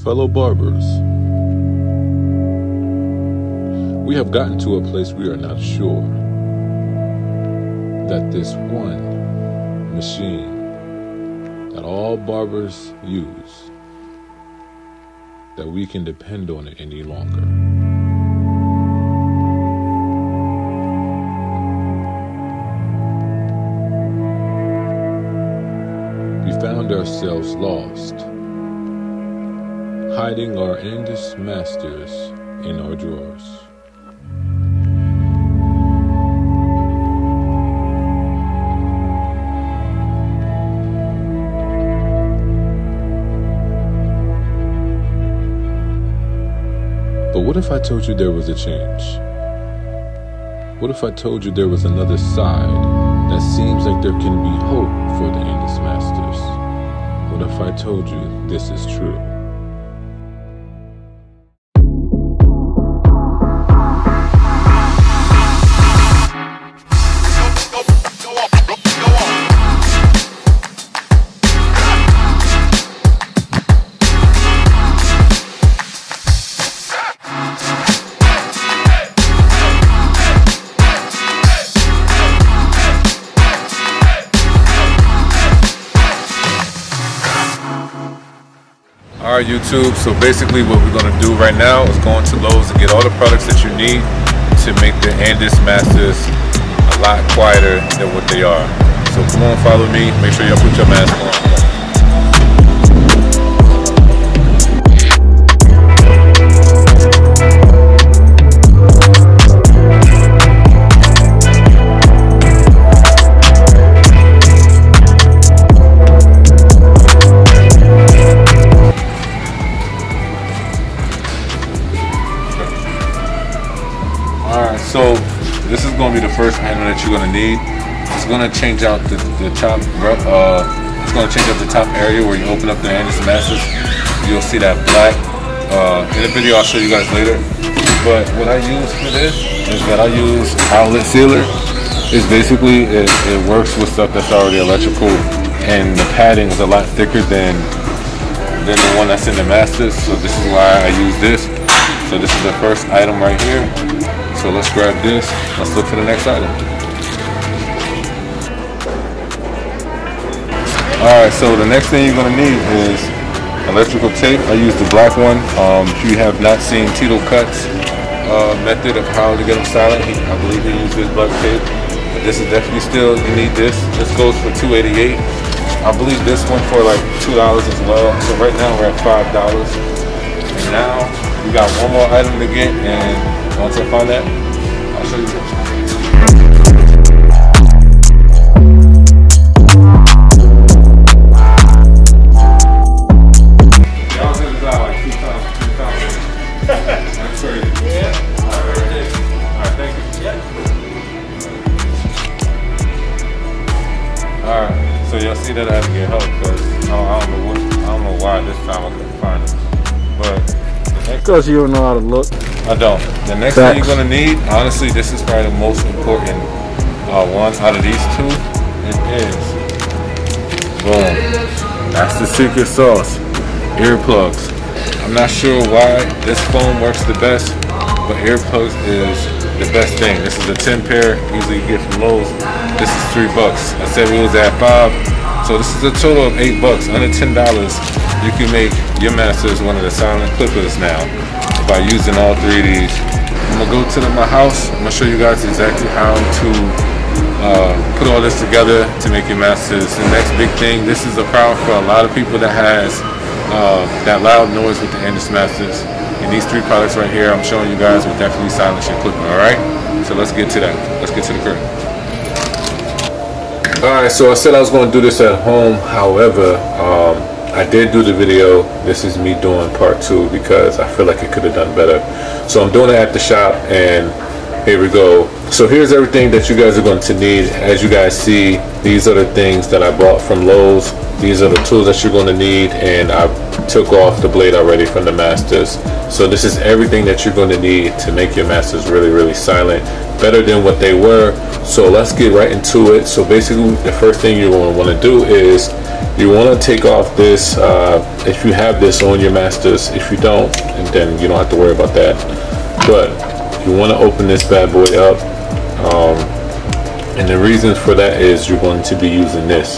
Fellow barbers, we have gotten to a place we are not sure that this one machine that all barbers use, that we can depend on it any longer. We found ourselves lost, hiding our Andis Masters in our drawers. But what if I told you there was a change? What if I told you there was another side that seems like there can be hope for the Andis Masters? What if I told you this is true? Alright YouTube, so basically what we're going to do right now is go into Lowe's and get all the products that you need to make the Andis Masters a lot quieter than what they are. So come on, follow me, make sure y'all put your mask on. So this is going to be the first item that you're going to need. It's going to change out the top. It's going to change out the top area where you open up the Andis Masters. You'll see that black. In the video, I'll show you guys later. But what I use for this is that I use outlet sealer. It's basically it works with stuff that's already electrical, and the padding is a lot thicker than the one that's in the Masters. So this is why I use this. So this is the first item right here. So let's grab this, let's look for the next item. Alright, so the next thing you're going to need is electrical tape. I use the black one. If you have not seen Tito Cut's method of how to get them silent, I believe he used this black tape. But this is definitely still, you need this. This goes for $2.88. I believe this one for like $2 as well. So right now we're at $5. And now we got one more item to get, and once I find that, I'll show you this. Y'all did this out like two times. That's crazy. Yeah. Alright, thank you. Yeah. Alright, so y'all see that I had to get help because I don't know why this time I couldn't find it. But because you don't know how to look. I don't. The next thing you're gonna need, honestly, this is probably the most important one out of these two. It is, boom, that's the secret sauce, earplugs. I'm not sure why this foam works the best, but earplugs is the best thing. This is a 10 pair, usually you get from Lowe's. This is $3. I said we was at 5, so this is a total of $8. Under $10, you can make your Masters one of the silent clippers now by using all three of these. I'm gonna go to my house. I'm gonna show you guys exactly how to put all this together to make your Masters. The next big thing, this is a problem for a lot of people that has that loud noise with the Andis Masters. And these three products right here, I'm showing you guys will definitely silence your clipper, alright? So let's get to that. Let's get to the curtain. Alright, so I said I was gonna do this at home, however, I did do the video. This is me doing part 2 because I feel like it could have done better. So I'm doing it at the shop, and here we go. So here's everything that you guys are going to need. As you guys see, these are the things that I bought from Lowe's. These are the tools that you're going to need, and I took off the blade already from the Masters. So this is everything that you're going to need to make your Masters really, really silent, better than what they were. So let's get right into it. So basically, the first thing you're going to want to do is you want to take off this, if you have this on your Masters. If you don't, and then you don't have to worry about that. But you want to open this bad boy up. And the reason for that is you're going to be using this.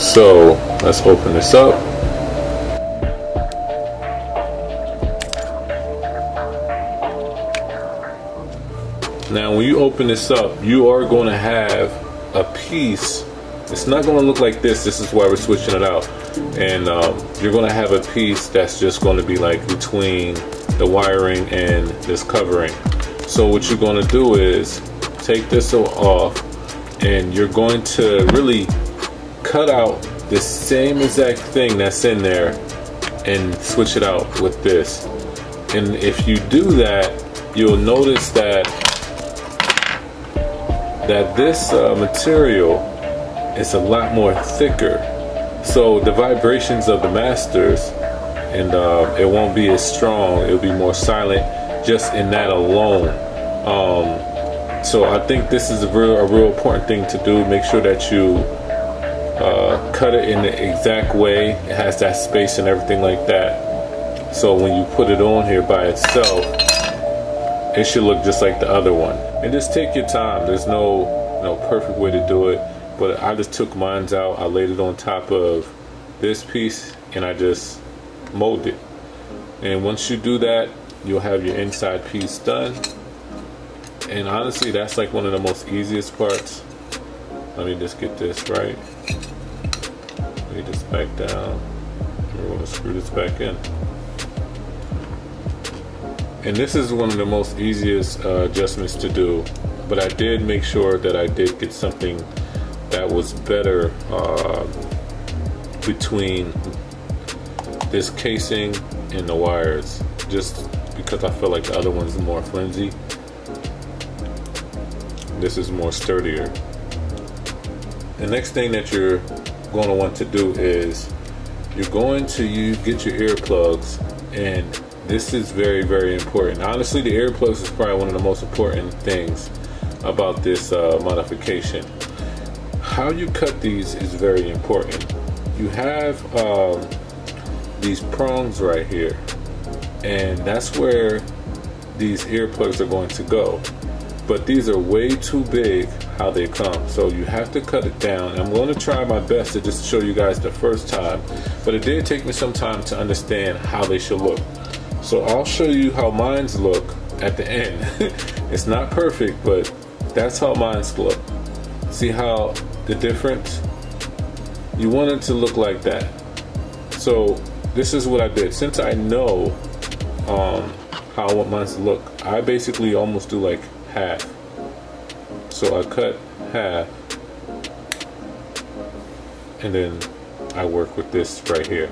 So let's open this up. Now when you open this up, you are going to have a piece. It's not going to look like this. This is why we're switching it out. And you're going to have a piece that's just going to be like between the wiring and this covering. So what you're going to do is take this off, and you're going to really cut out the same exact thing that's in there and switch it out with this. And if you do that, you'll notice that this material is a lot more thicker. So the vibrations of the Masters, and it won't be as strong. It'll be more silent just in that alone. So I think this is a real important thing to do. Make sure that you cut it in the exact way. It has that space and everything like that. So when you put it on here by itself, it should look just like the other one. And just take your time. There's no perfect way to do it. But I just took mine out. I laid it on top of this piece, and I just molded it. And once you do that, you'll have your inside piece done. And honestly, that's like one of the most easiest parts. Let me just get this right. Lay this back down. We're going to screw this back in. And this is one of the most easiest adjustments to do. But I did make sure that I did get something that was better between this casing and the wires. Just because I feel like the other one's more flimsy. This is more sturdier. The next thing that you're going to want to do is you're going to get your earplugs, and this is very, very important. Honestly, the earplugs is probably one of the most important things about this modification. How you cut these is very important. You have these prongs right here, and that's where these earplugs are going to go. But these are way too big how they come, so you have to cut it down. I'm going to try my best to just show you guys the first time, but it did take me some time to understand how they should look. So I'll show you how mine's look at the end. It's not perfect, but that's how mine's look. See how the difference? You want it to look like that. So this is what I did. Since I know how I want mine to look, I basically almost do like half. So I cut half, and then I work with this right here.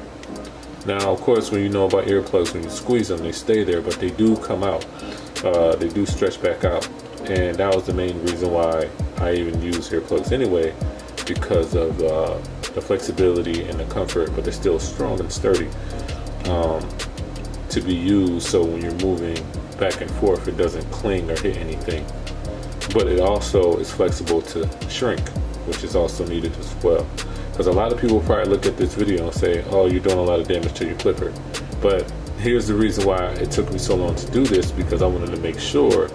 Now, of course, when you know about earplugs, when you squeeze them, they stay there, but they do come out. They do stretch back out, and that was the main reason why I even use earplugs anyway, because of the flexibility and the comfort, but they're still strong and sturdy to be used. So when you're moving back and forth, it doesn't cling or hit anything. But it also is flexible to shrink, which is also needed as well. Because a lot of people probably look at this video and say, oh, you're doing a lot of damage to your clipper. But here's the reason why it took me so long to do this, because I wanted to make sure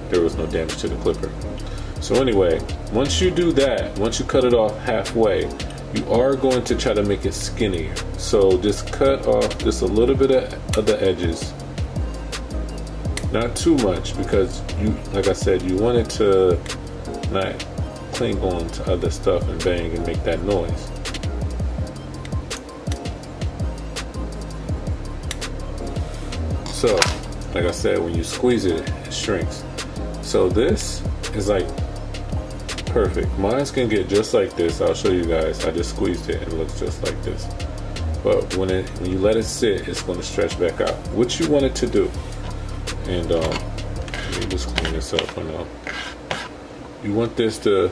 there was no damage to the clipper. So anyway, once you do that, once you cut it off halfway, you are going to try to make it skinnier. So just cut off just a little bit of the edges. Not too much, because you, like I said, you want it to not cling on to other stuff and bang and make that noise. So, like I said, when you squeeze it, it shrinks. So this is like perfect. Mine's can get just like this. I'll show you guys. I just squeezed it and it looks just like this. But when you let it sit, it's going to stretch back out, which you want it to do. And let me just clean this up for now. you want this to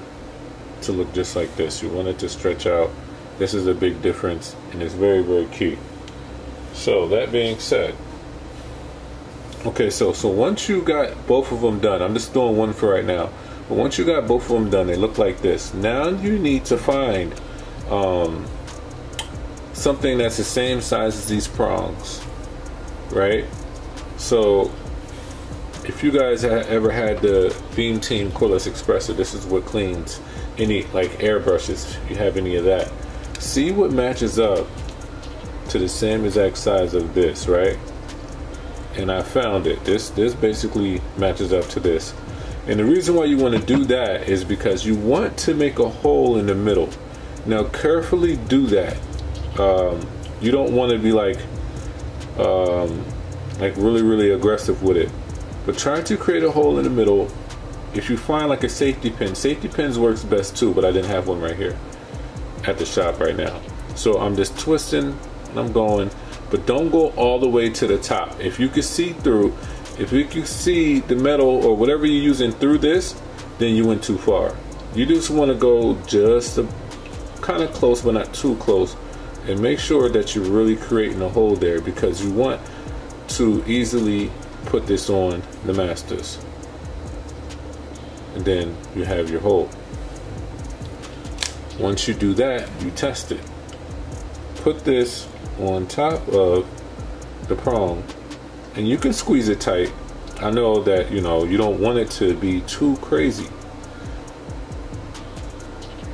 look just like this. You want it to stretch out. This is a big difference, and it's very, very key. So that being said, okay, so once you got both of them done, I'm just doing one for right now, but once you got both of them done, they look like this. Now you need to find something that's the same size as these prongs, right? So if you guys ever had the Beam Team Cordless Expressor, this is what cleans any like airbrushes, if you have any of that. See what matches up to the same exact size of this, right? And I found it. This basically matches up to this. And the reason why you want to do that is because you want to make a hole in the middle. Now carefully do that. You don't want to be like really aggressive with it, but try to create a hole in the middle. If you find like a safety pins works best too, but I didn't have one right here at the shop right now. So I'm just twisting and I'm going, but don't go all the way to the top. If you can see through, if you can see the metal or whatever you're using through this, then you went too far. You just want to go just kind of close, but not too close, and make sure that you're really creating a hole there, because you want to easily put this on the Masters, and then you have your hole. Once you do that, you test it. Put this on top of the prong, and you can squeeze it tight. I know that you don't want it to be too crazy,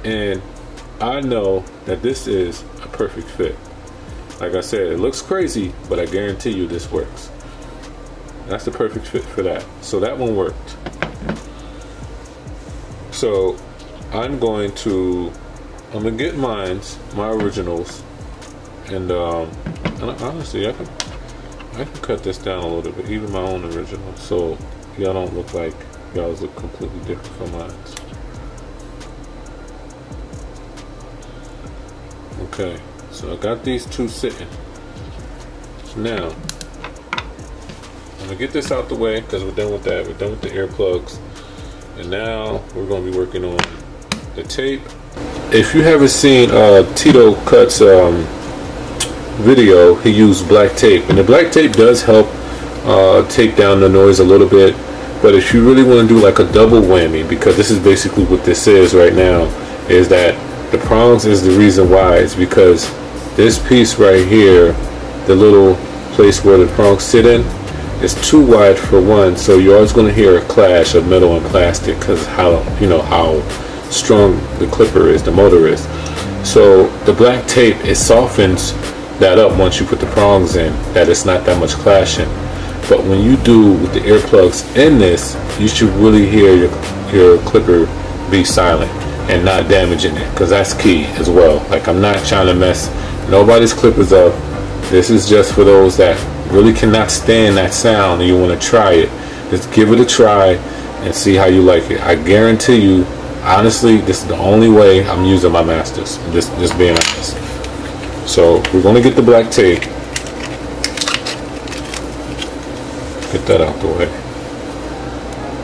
and I know that this is a perfect fit. Like I said, it looks crazy, but I guarantee you this works. That's the perfect fit for that. So that one worked. So I'm gonna get my originals, and honestly I can cut this down a little bit, even my own original, so y'all don't look like y'all's look completely different from mine. Okay, so I got these two sitting. Now I'm gonna get this out the way because we're done with that. We're done with the earplugs, and now we're gonna be working on the tape. If you haven't seen Tito Cut's video, he used black tape, and the black tape does help take down the noise a little bit. But if you really want to do like a double whammy, because this is basically what this is right now, is that the prongs is the reason why. It's because this piece right here, the little place where the prongs sit in, is too wide for one, so you're always going to hear a clash of metal and plastic because how strong the clipper is, the motor is. So the black tape, it softens that up once you put the prongs in, that it's not that much clashing. But when you do with the earplugs in this, you should really hear your clipper be silent and not damaging it, because that's key as well. Like, I'm not trying to mess nobody's clippers up. This is just for those that really cannot stand that sound and you want to try it. Just give it a try and see how you like it. I guarantee you, honestly, this is the only way I'm using my Masters. Just being honest. So we're going to get the black tape. Get that out the way.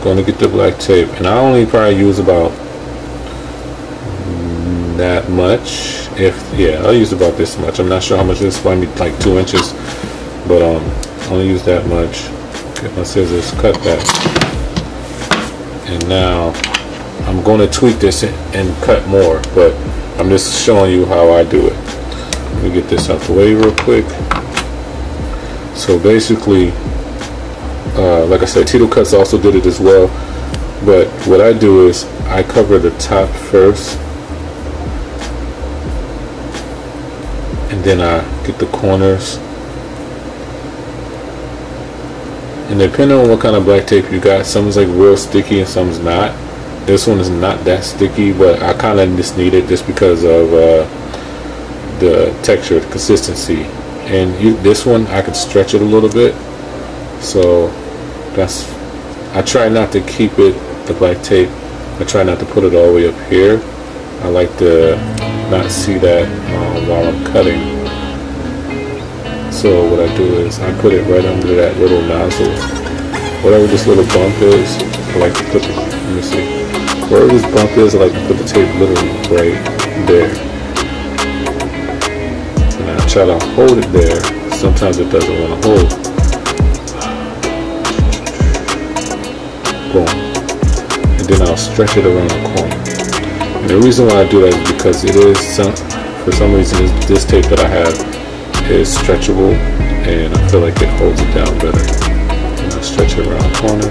Going to get the black tape, and I only probably use about that much. I'll use about this much. I'm not sure how much this is, maybe like 2 inches, but only use that much. Get my scissors, cut that, and now I'm going to tweak this and cut more, but I'm just showing you how I do it. Let me get this out the way real quick. So basically, like I said, Tito Cuts also did it as well, but what I do is I cover the top first, and then I get the corners, and depending on what kind of black tape you got, some's like real sticky and some's not. This one is not that sticky, but I kind of just need it just because of the texture, the consistency. And this one I could stretch it a little bit, so I try not to keep it, the black tape, I try not to put it all the way up here. I like to not see that while I'm cutting. So what I do is I put it right under that little nozzle, whatever this little bump is. I like to put it, let me see, wherever this bump is, I like to put the tape literally right there. And I try to hold it there. Sometimes it doesn't want to hold. Boom. And then I'll stretch it around the corner. And the reason why I do that is because it is for some reason this tape that I have is stretchable, and I feel like it holds it down better. And I'll stretch it around the corner.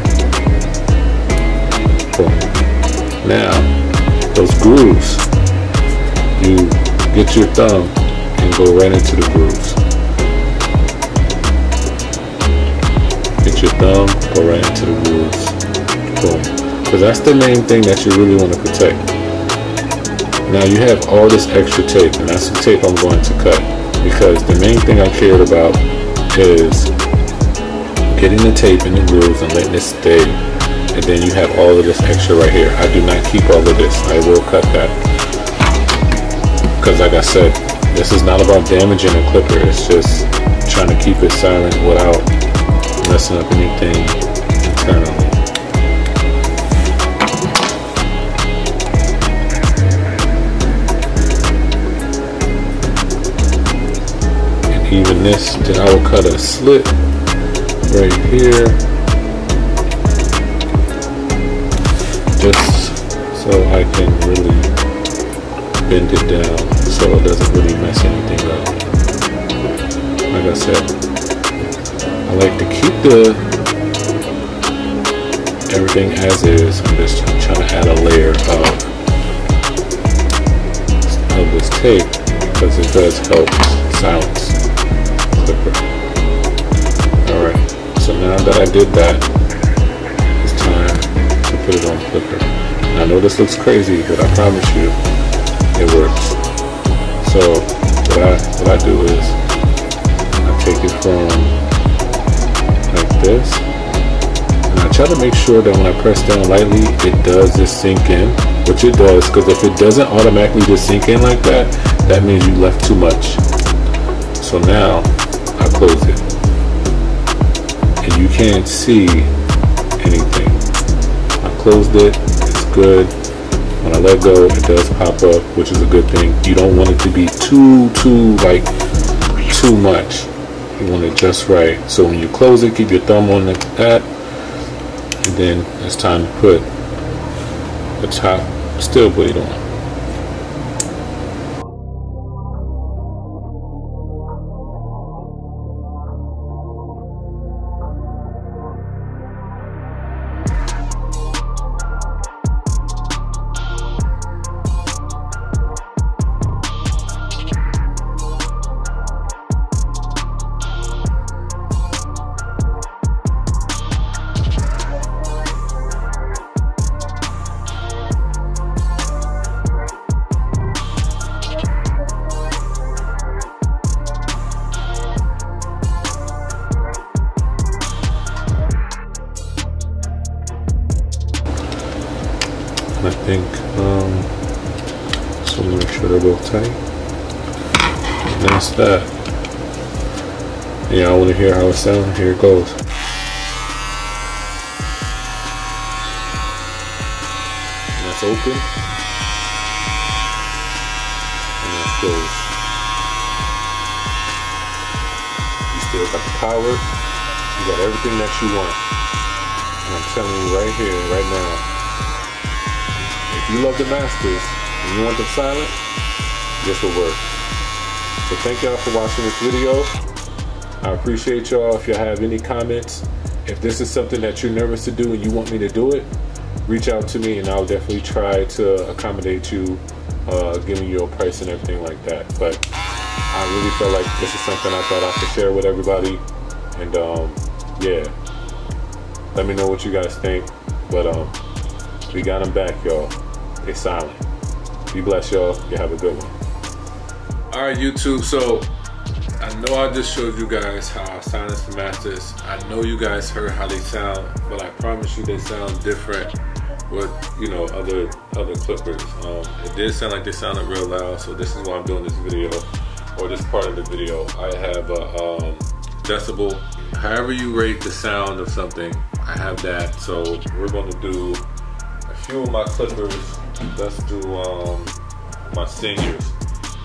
Boom. Now, those grooves, you get your thumb and go right into the grooves. Get your thumb, go right into the grooves. Boom. Because that's the main thing that you really want to protect. Now you have all this extra tape, and that's the tape I'm going to cut, because the main thing I cared about is getting the tape in the grooves and letting it stay, and then you have all of this extra right here. I do not keep all of this. I will cut that, because like I said, this is not about damaging a clipper. It's just trying to keep it silent without messing up anything internally. Even this, then I will cut a slit right here, just so I can really bend it down so it doesn't really mess anything up. Like I said, I like to keep everything as is. I'm just trying to add a layer of this tape, because it does help silence clipper. Alright, so now that I did that, it's time to put it on the clipper. And I know this looks crazy, but I promise you, it works. So what I do is, I take it from like this, and I try to make sure that when I press down lightly, it does just sink in, which it does, because if it doesn't automatically just sink in like that, that means you left too much. So now, I close it, and you can't see anything. I closed it, it's good. When I let go, it does pop up, which is a good thing. You don't want it to be too much. You want it just right. So when you close it, keep your thumb on that, and then it's time to put the top steel blade on. I think, so make sure they're both tight. And that's that. Yeah, I want to hear how it sounds. Here it goes. And that's open. And that's closed. You still got the power. You got everything that you want. And I'm telling you right here, right now, if you love the Masters and you want them silent, this will work. So thank y'all for watching this video. I appreciate y'all. If y'all have any comments, if this is something that you're nervous to do and you want me to do it, reach out to me and I'll definitely try to accommodate you, giving you a price and everything like that. But I really felt like this is something I thought I could share with everybody. And yeah, let me know what you guys think. But we got them back, y'all. They silent. Be blessed, y'all. You have a good one. Alright, YouTube, so I know I just showed you guys how I silence the Masters. I know you guys heard how they sound, but I promise you they sound different with, you know, other clippers. It did sound like they sounded real loud, so this is why I'm doing this video, or this part of the video. I have a decibel. However you rate the sound of something, I have that. So we're going to do a few of my clippers. Let's do my seniors.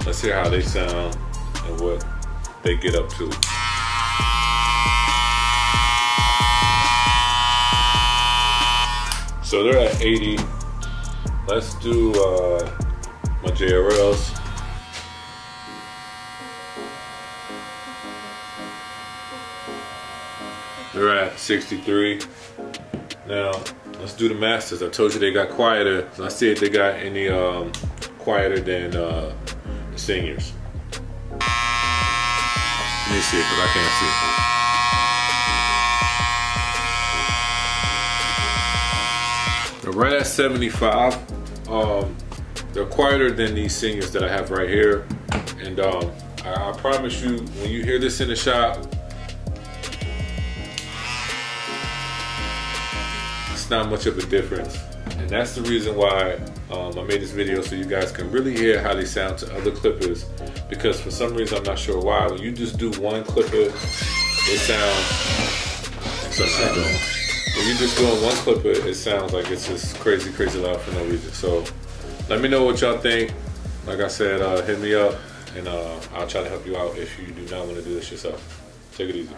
Let's hear how they sound and what they get up to. So they're at 80. Let's do my JRLs. They're at 63. Now, let's do the Masters. I told you they got quieter. Let's see if they got any quieter than the seniors. Let me see, because I can't see. They're right at 75. They're quieter than these seniors that I have right here. And I promise you, when you hear this in the shop, it's not much of a difference. And that's the reason why I made this video, so you guys can really hear how they sound to other clippers. Because for some reason, I'm not sure why, when you just do one clipper, it sounds when you're just doing one clipper, it sounds like it's just crazy, crazy loud for no reason. So let me know what y'all think. Like I said, hit me up, and I'll try to help you out if you do not want to do this yourself. Take it easy.